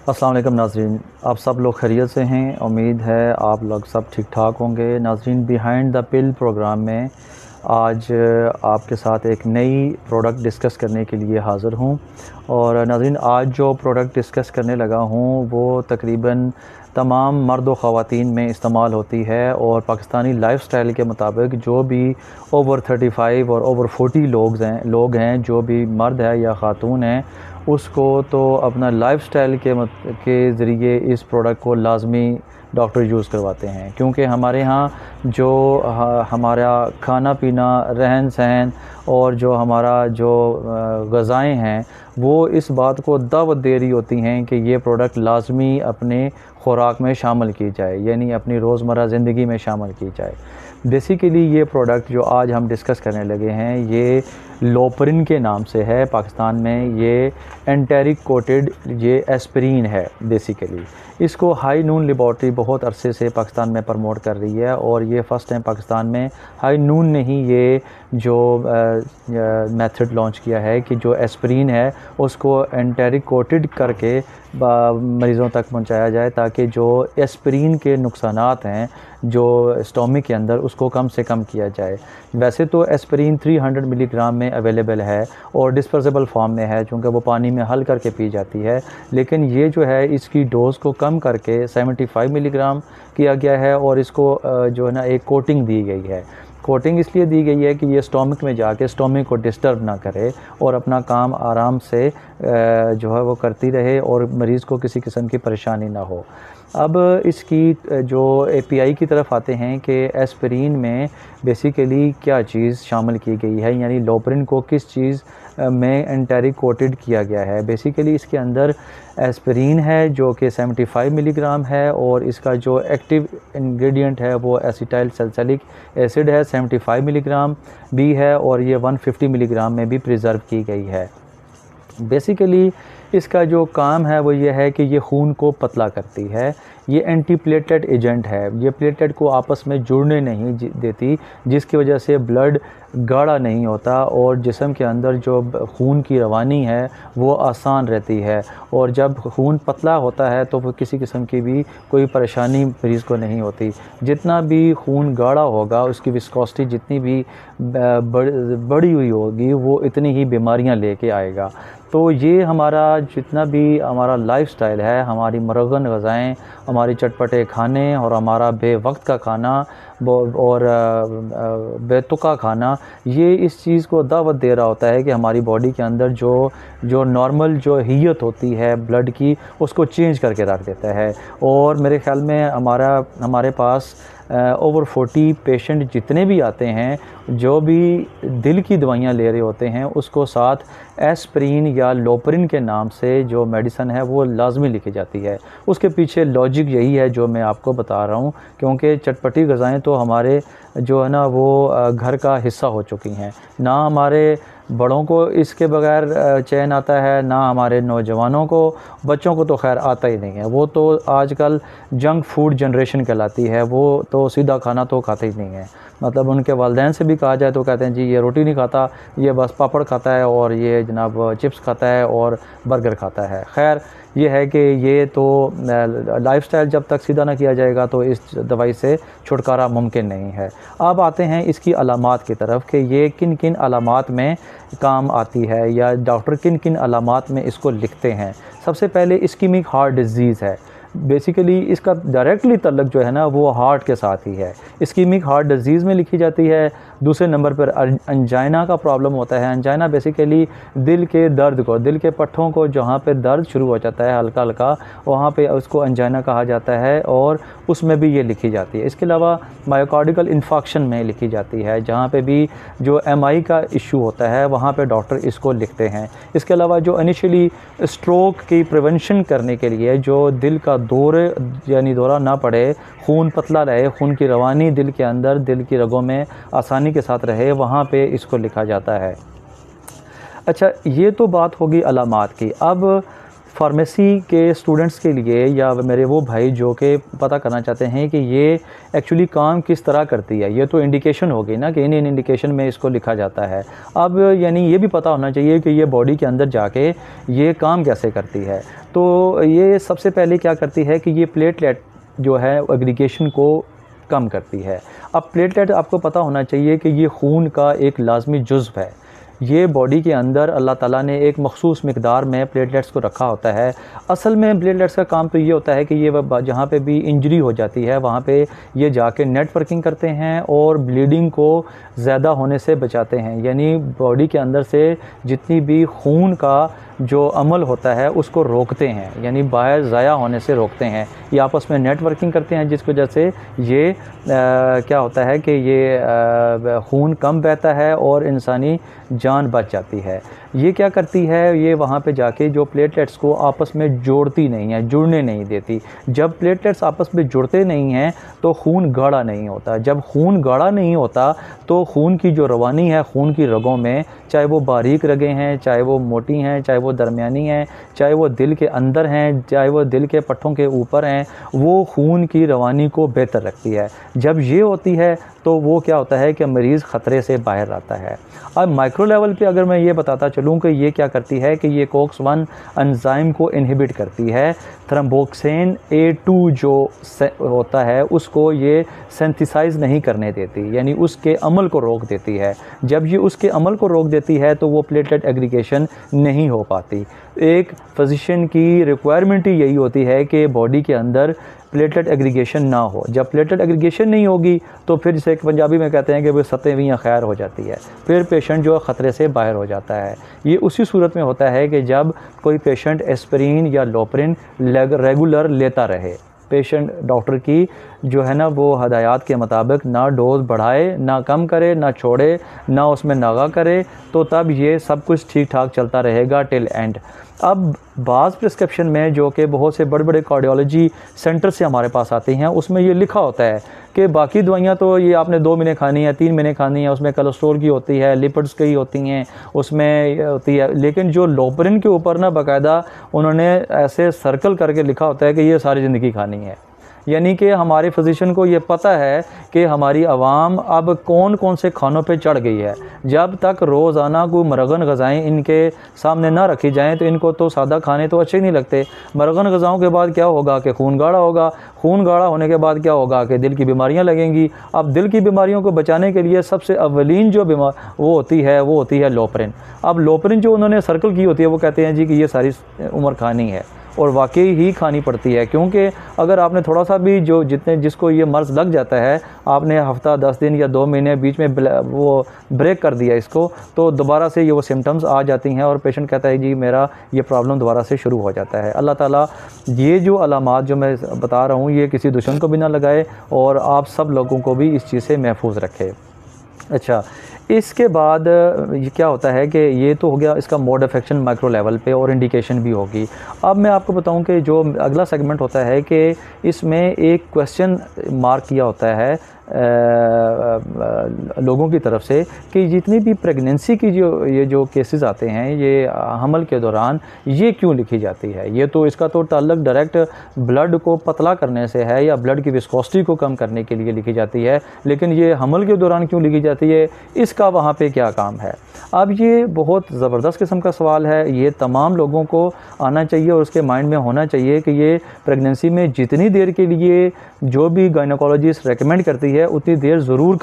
अस्सलाम वालेकुम नाज़रीन, आप सब लोग खैरियत से हैं। उम्मीद है आप लोग सब ठीक ठाक होंगे। नाज़रीन, बिहाइंड द पिल प्रोग्राम में आज आपके साथ एक नई प्रोडक्ट डिस्कस करने के लिए हाज़िर हूँ। और नाज़रीन, आज जो प्रोडक्ट डिस्कस करने लगा हूँ वो तकरीबन तमाम मर्द व ख़वातीन में इस्तेमाल होती है। और पाकिस्तानी लाइफ़स्टाइल के मुताबिक जो भी ओवर 35 और ओवर 40 लोग हैं जो भी मर्द है या ख़ातून हैं, उसको तो अपना लाइफ़स्टाइल के ज़रिए इस प्रोडक्ट को लाज़मी डॉक्टर यूज़ करवाते हैं। क्योंकि हमारे यहाँ जो हमारा खाना पीना, रहन सहन और जो हमारा जो ग़ज़ाएँ हैं वो इस बात को दावत दे रही होती हैं कि ये प्रोडक्ट लाज़मी अपने ख़ुराक में शामिल की जाए, यानी अपनी रोज़मर्रा ज़िंदगी में शामिल की जाए। बेसिकली ये प्रोडक्ट जो आज हम डिस्कस करने लगे हैं ये लोपरिन के नाम से है। पाकिस्तान में ये एंटेरिक कोटेड ये एस्पिरिन है बेसिकली। इसको हाई नून लेबॉर्ट्री बहुत अरसे से पाकिस्तान में प्रमोट कर रही है और ये फ़र्स्ट टाइम पाकिस्तान में हाई नून ने ही ये जो मेथड लॉन्च किया है कि जो एस्पिरिन है उसको एंटेरिक कोटेड करके मरीज़ों तक पहुंचाया जाए, ताकि जो एस्पिरिन के नुकसानात हैं जो स्टोमिक के अंदर उसको कम से कम किया जाए। वैसे तो एस्पिरिन 300 मिलीग्राम में अवेलेबल है और डिस्पर्सिबल फॉर्म में है, चूँकि वो पानी में हल करके पी जाती है। लेकिन ये जो है इसकी डोज़ को कम करके 75 मिलीग्राम किया गया है और इसको जो है ना एक कोटिंग दी गई है। कोटिंग इसलिए दी गई है कि ये स्टोमिक में जाके स्टोमिक को डिस्टर्ब ना करे और अपना काम आराम से जो है वो करती रहे और मरीज़ को किसी किस्म की परेशानी ना हो। अब इसकी जो एपीआई की तरफ आते हैं कि एस्पिरिन में बेसिकली क्या चीज़ शामिल की गई है, यानी लोपरिन को किस चीज़ में एंटेरिक कोटेड किया गया है। बेसिकली इसके अंदर एस्पिरिन है जो कि 75 मिलीग्राम है और इसका जो एक्टिव इंग्रेडिएंट है वो एसिटाइल सैलिसिलिक एसिड है, 75 मिलीग्राम भी है और ये 150 मिलीग्राम में भी प्रिज़र्व की गई है। बेसिकली इसका जो काम है वो ये है कि ये खून को पतला करती है। ये एंटी प्लेटलेट एजेंट है, ये प्लेटलेट को आपस में जुड़ने नहीं देती, जिसकी वजह से ब्लड गाढ़ा नहीं होता और जिस्म के अंदर जो खून की रवानी है वो आसान रहती है। और जब खून पतला होता है तो वो किसी किस्म की भी कोई परेशानी मरीज़ को नहीं होती। जितना भी खून गाढ़ा होगा उसकी विस्कोसिटी जितनी भी बड़ी हुई होगी वो इतनी ही बीमारियां लेके आएगा। तो ये हमारा जितना भी हमारा लाइफ़स्टाइल है, हमारी मुरगन ग़ज़ाएँ, हमारी चटपटे खाने और हमारा बेवक्त का खाना और बेतुका खाना, ये इस चीज़ को दावत दे रहा होता है कि हमारी बॉडी के अंदर जो नॉर्मल जो हीयत होती है ब्लड की उसको चेंज करके रख देता है। और मेरे ख़्याल में हमारे पास ओवर 40 पेशेंट जितने भी आते हैं जो भी दिल की दवाइयाँ ले रहे होते हैं उसको साथ एस्पिरिन या लोपरिन के नाम से जो मेडिसन है वो लाजमी लिखी जाती है। उसके पीछे लॉजिक यही है जो मैं आपको बता रहा हूँ, क्योंकि चटपटी ग़ज़ाएँ तो हमारे जो है ना वो घर का हिस्सा हो चुकी हैं। ना हमारे बड़ों को इसके बगैर चैन आता है, ना हमारे नौजवानों को, बच्चों को तो खैर आता ही नहीं है। वो तो आजकल जंक फूड जनरेशन कहलाती है, वो तो सीधा खाना तो खाते ही नहीं है। मतलब उनके वालिदैन से भी कहा जाए तो कहते हैं जी ये रोटी नहीं खाता, ये बस पापड़ खाता है और ये जनाब चिप्स खाता है और बर्गर खाता है। खैर ये है कि ये तो लाइफ़स्टाइल जब तक सीधा ना किया जाएगा तो इस दवाई से छुटकारा मुमकिन नहीं है। अब आते हैं इसकी अलामात की तरफ कि ये किन किन अलामात में काम आती है या डॉक्टर किन किन अलामात में इसको लिखते हैं। सबसे पहले इस्कीमिक हार्ट डिज़ीज़ है। बेसिकली इसका डायरेक्टली तल्लुक़ जो है ना वो हार्ट के साथ ही है। इस्कीमिक हार्ट डिज़ीज़ में लिखी जाती है। दूसरे नंबर पर अंजाइना का प्रॉब्लम होता है। अंजाइना बेसिकली दिल के दर्द को, दिल के पट्ठों को जहाँ पे दर्द शुरू हो जाता है हल्का हल्का, वहाँ पे उसको अंजाइना कहा जाता है और उसमें भी ये लिखी जाती है। इसके अलावा मायोकार्डियल इन्फेक्शन में लिखी जाती है, जहाँ पे भी जो एमआई का इशू होता है वहाँ पे डॉक्टर इसको लिखते हैं। इसके अलावा जो इनिशियली स्ट्रोक की प्रिवेंशन करने के लिए जो दिल का दौरा ना पड़े, खून पतला रहे, खून की रवानी दिल के अंदर, दिल की रगों में आसानी के साथ रहे, वहाँ पे इसको लिखा जाता है। अच्छा, ये तो बात होगी अलामात की। अब फार्मेसी के स्टूडेंट्स के लिए या मेरे वो भाई जो कि पता करना चाहते हैं कि ये एक्चुअली काम किस तरह करती है, ये तो इंडिकेशन हो गई ना कि इन इंडिकेशन में इसको लिखा जाता है। अब यानी ये भी पता होना चाहिए कि ये बॉडी के अंदर जाके ये काम कैसे करती है। तो ये सबसे पहले क्या करती है कि ये प्लेटलेट जो है एग्रीगेशन को कम करती है। अब प्लेटलेट आपको पता होना चाहिए कि ये खून का एक लाजमी जुज़्व है। ये बॉडी के अंदर अल्लाह ताला ने एक मखसूस मिक़दार में प्लेटलेट्स को रखा होता है। असल में प्लेटलेट्स का काम तो ये होता है कि ये जहाँ पे भी इंजरी हो जाती है वहाँ पे ये जाके नेटवर्किंग करते हैं और ब्लीडिंग को ज़्यादा होने से बचाते हैं। यानी बॉडी के अंदर से जितनी भी खून का जो अमल होता है उसको रोकते हैं, यानी बाहर ज़ाया होने से रोकते हैं। ये आपस में नेटवर्किंग करते हैं जिसकी वजह से ये क्या होता है कि ये खून कम बहता है और इंसानी जान बच जाती है। ये क्या करती है, ये वहाँ पे जाके जो प्लेटलेट्स को आपस में जोड़ती नहीं है, जुड़ने नहीं देती। जब प्लेटलेट्स आपस में जुड़ते नहीं हैं तो खून गाढ़ा नहीं होता। जब खून गाढ़ा नहीं होता तो खून की जो रवानी है खून की रगों में, चाहे वो बारीक रगें हैं, चाहे वो मोटी हैं, चाहे वो दरमियानी हैं, चाहे वो दिल के अंदर हैं, चाहे वो दिल के पट्टों के ऊपर हैं, वो खून की रवानी को बेहतर रखती है। जब ये होती है तो वो क्या होता है कि मरीज़ ख़तरे से बाहर आता है। अब माइक्रो लेवल पे अगर मैं ये बताता चलूँ कि ये क्या करती है कि ये COX-1 एंजाइम को इनहिबिट करती है। थ्रोम्बोक्सिन A2 जो होता है उसको ये सिंथेसाइज़ नहीं करने देती, यानी उसके अमल को रोक देती है। जब ये उसके अमल को रोक देती है तो वो प्लेटलेट एग्रीगेशन नहीं हो पाती। एक फिजिशियन की रिक्वायरमेंट ही यही होती है कि बॉडी के अंदर प्लेटलेट एग्रीगेशन ना हो। जब प्लेटलेट एग्रीगेशन नहीं होगी तो फिर जिसे एक पंजाबी में कहते हैं कि वो सतहवीं खैर हो जाती है, फिर पेशेंट जो ख़तरे से बाहर हो जाता है। ये उसी सूरत में होता है कि जब कोई पेशेंट एस्पिरिन या लोपरिन रेगुलर लेता रहे। पेशेंट डॉक्टर की जो है ना वो हदायत के मुताबिक ना डोज़ बढ़ाए, ना कम करे, ना छोड़े, ना उसमें नागा करे, तो तब ये सब कुछ ठीक ठाक चलता रहेगा टिल एंड। अब बाज़ प्रिस्क्रिप्शन में जो कि बहुत से बड़े बड़े कार्डियोलॉजी सेंटर से हमारे पास आती हैं उसमें ये लिखा होता है कि बाकी दवाइयाँ तो ये आपने 2 महीने खानी है, 3 महीने खानी है, उसमें कोलेस्ट्रॉल की होती है, लिपिड्स की होती हैं, उसमें होती है। लेकिन जो लोपरिन के ऊपर ना बाकायदा उन्होंने ऐसे सर्कल करके लिखा होता है कि ये सारी ज़िंदगी खानी है। यानी कि हमारे फिजिशियन को ये पता है कि हमारी आवाम अब कौन कौन से खानों पे चढ़ गई है। जब तक रोज़ाना को मरगन ग़ज़ाएँ इनके सामने ना रखी जाएं तो इनको तो सादा खाने तो अच्छे नहीं लगते। मरगन ग़ज़ाओं के बाद क्या होगा कि खून गाढ़ा होगा, खून गाढ़ा होने के बाद क्या होगा कि दिल की बीमारियां लगेंगी। अब दिल की बीमारियों को बचाने के लिए सबसे अवलीन जो बीमार वो होती है लोपरिन। अब लोपरिन जो उन्होंने सर्कल की होती है वो कहते हैं जी कि ये सारी उम्र खानी है, और वाकई ही खानी पड़ती है। क्योंकि अगर आपने थोड़ा सा भी जो जिसको ये मर्ज़ लग जाता है, आपने हफ़्ता 10 दिन या 2 महीने बीच में वो ब्रेक कर दिया इसको, तो दोबारा से ये वो सिम्टम्स आ जाती हैं और पेशेंट कहता है जी मेरा ये प्रॉब्लम दोबारा से शुरू हो जाता है। अल्लाह ताला ये जो अलामात जो मैं बता रहा हूँ ये किसी दुश्मन को भी ना लगाए और आप सब लोगों को भी इस चीज़ से महफूज रखे। अच्छा, इसके बाद ये क्या होता है कि ये तो हो गया इसका मोड अफेक्शन माइक्रो लेवल पे और इंडिकेशन भी होगी। अब मैं आपको बताऊं कि जो अगला सेगमेंट होता है कि इसमें एक क्वेश्चन मार्क किया होता है लोगों की तरफ से कि जितनी भी प्रेगनेंसी की जो केसेस आते हैं ये हमल के दौरान ये क्यों लिखी जाती है। ये तो इसका तो ताल्लुक डायरेक्ट ब्लड को पतला करने से है या ब्लड की विस्कोसिटी को कम करने के लिए लिखी जाती है, लेकिन ये हमल के दौरान क्यों लिखी जाती है, इसका वहाँ पे क्या काम है। अब ये बहुत ज़बरदस्त किस्म का सवाल है, ये तमाम लोगों को आना चाहिए और उसके माइंड में होना चाहिए कि ये प्रेगनेंसी में जितनी देर के लिए जो भी गायनोकोलॉजिस्ट रेकमेंड करती है उतनी देर ज़रूर।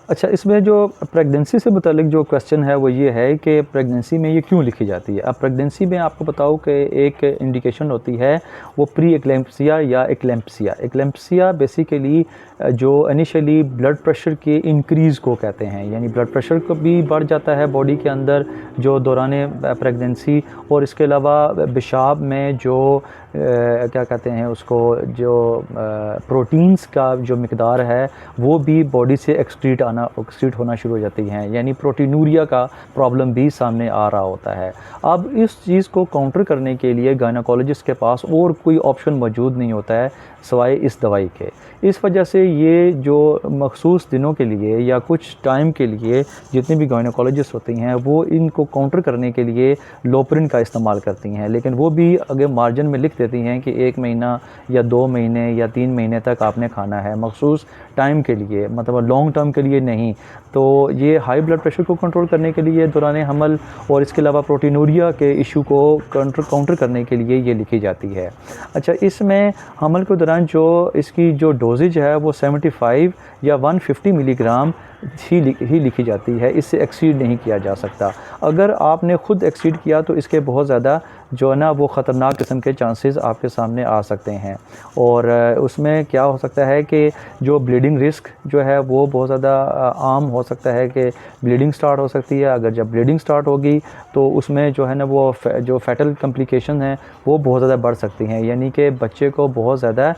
अच्छा, इसमें जो प्रेगनेंसी से मुतालिक जो क्वेश्चन है वो ये है कि प्रेगनेंसी में ये क्यों लिखी जाती है। अब प्रेगनेंसी में आपको बताऊँ कि एक इंडिकेशन होती है वो प्री एक्लेम्प्सिया या एक्लेम्प्सिया। एक्लेम्प्सिया बेसिकली जो इनिशियली ब्लड प्रेशर के इंक्रीज़ को कहते हैं, यानी ब्लड प्रेशर को भी बढ़ जाता है बॉडी के अंदर जो दौरान प्रेगनेंसी, और इसके अलावा पेशाब में जो क्या कहते हैं उसको जो प्रोटीन्स का जो मिकदार है वो भी बॉडी से एक्सक्रीट आना जाना एक्सीड होना शुरू हो जाती हैं, यानी प्रोटीनूरिया का प्रॉब्लम भी सामने आ रहा होता है। अब इस चीज़ को काउंटर करने के लिए गायनेकोलॉजिस्ट के पास और कोई ऑप्शन मौजूद नहीं होता है सिवाय इस दवाई के। इस वजह से ये जो मखसूस दिनों के लिए या कुछ टाइम के लिए जितनी भी गायनेकोलॉजिस्ट होती हैं वो इनको काउंटर करने के लिए लोपरिन का इस्तेमाल करती हैं, लेकिन वो भी अगर मार्जिन में लिख देती हैं कि 1 महीना या 2 महीने या 3 महीने तक आपने खाना है, मखसूस टाइम के लिए, मतलब लॉन्ग टर्म के लिए नहीं। तो ये हाई ब्लड प्रेशर को कंट्रोल करने के लिए दौरान हमल और इसके अलावा प्रोटीनूरिया के इशू को काउंटर करने के लिए ये लिखी जाती है। अच्छा, इसमें हमल के दौरान जो इसकी जो डोजेज है वो 75 या 150 मिलीग्राम ही लिखी जाती है, इससे एक्सीड नहीं किया जा सकता। अगर आपने ख़ुद एक्सीड किया तो इसके बहुत ज़्यादा जो है ना वो ख़तरनाक किस्म के चांसेस आपके सामने आ सकते हैं। और उसमें क्या हो सकता है कि जो ब्लीडिंग रिस्क जो है वो बहुत ज़्यादा आम हो सकता है कि ब्लीडिंग स्टार्ट हो सकती है। अगर जब ब्लीडिंग स्टार्ट होगी तो उसमें जो है ना वो जो फैटल कॉम्प्लिकेशन हैं वो बहुत ज़्यादा बढ़ सकती हैं, यानी कि बच्चे को बहुत ज़्यादा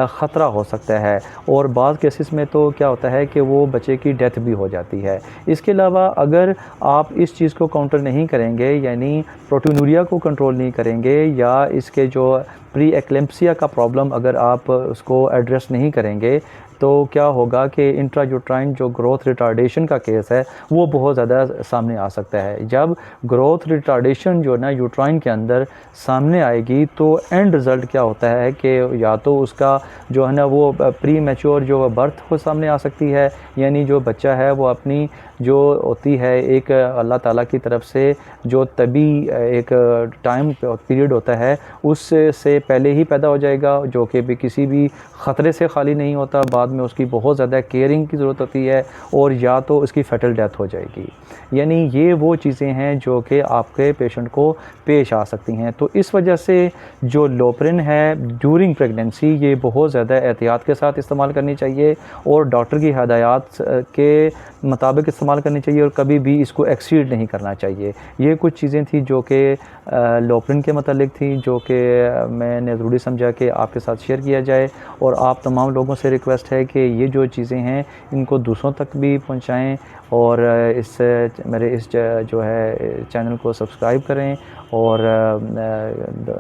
ख़तरा हो सकता है। और बाज़ केसेस में तो क्या होता है कि वो बच्चे की डेथ भी हो जाती है। इसके अलावा अगर आप इस चीज़ को काउंटर नहीं करेंगे, यानी प्रोटीनूरिया को कंट्रोल नहीं करेंगे, या इसके जो प्री एक्लेम्पसिया का प्रॉब्लम अगर आप उसको एड्रेस नहीं करेंगे, तो क्या होगा कि इंट्रायूट्राइन जो ग्रोथ रिटार्डेशन का केस है वो बहुत ज़्यादा सामने आ सकता है। जब ग्रोथ रिटार्डेशन जो ना यूट्राइन के अंदर सामने आएगी तो एंड रिज़ल्ट क्या होता है कि या तो उसका जो है ना वो प्री मैच्योर जो बर्थ को सामने आ सकती है, यानी जो बच्चा है वो अपनी जो होती है एक अल्लाह ताला की तरफ से जो तभी एक टाइम पीरियड होता है उससे पहले ही पैदा हो जाएगा, जो कि भी किसी भी ख़तरे से खाली नहीं होता। बाद में उसकी बहुत ज़्यादा केयरिंग की ज़रूरत होती है और या तो उसकी फैटल डेथ हो जाएगी। यानी ये वो चीज़ें हैं जो कि आपके पेशेंट को पेश आ सकती हैं। तो इस वजह से जो लोपरिन है ड्यूरिंग प्रेगनेंसी ये बहुत ज़्यादा एहतियात के साथ इस्तेमाल करनी चाहिए और डॉक्टर की हिदायत के मुताबिक इस्तेमाल करनी चाहिए और कभी भी इसको एक्सीड नहीं करना चाहिए। ये कुछ चीज़ें थी जो कि लोपरिन के मतलब थी, जो कि मैंने ज़रूरी समझा कि आपके साथ शेयर किया जाए। और आप तमाम लोगों से रिक्वेस्ट है कि ये जो चीज़ें हैं इनको दूसरों तक भी पहुंचाएं और मेरे इस जो है चैनल को सब्सक्राइब करें और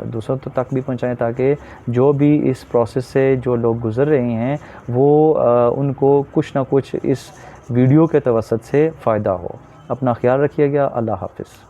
दूसरों तक भी पहुंचाएं, ताकि जो भी इस प्रोसेस से जो लोग गुज़र रहे हैं वो उनको कुछ ना कुछ इस वीडियो के तवसत से फ़ायदा हो। अपना ख्याल रखिएगा। अल्लाह हाफ़िज़।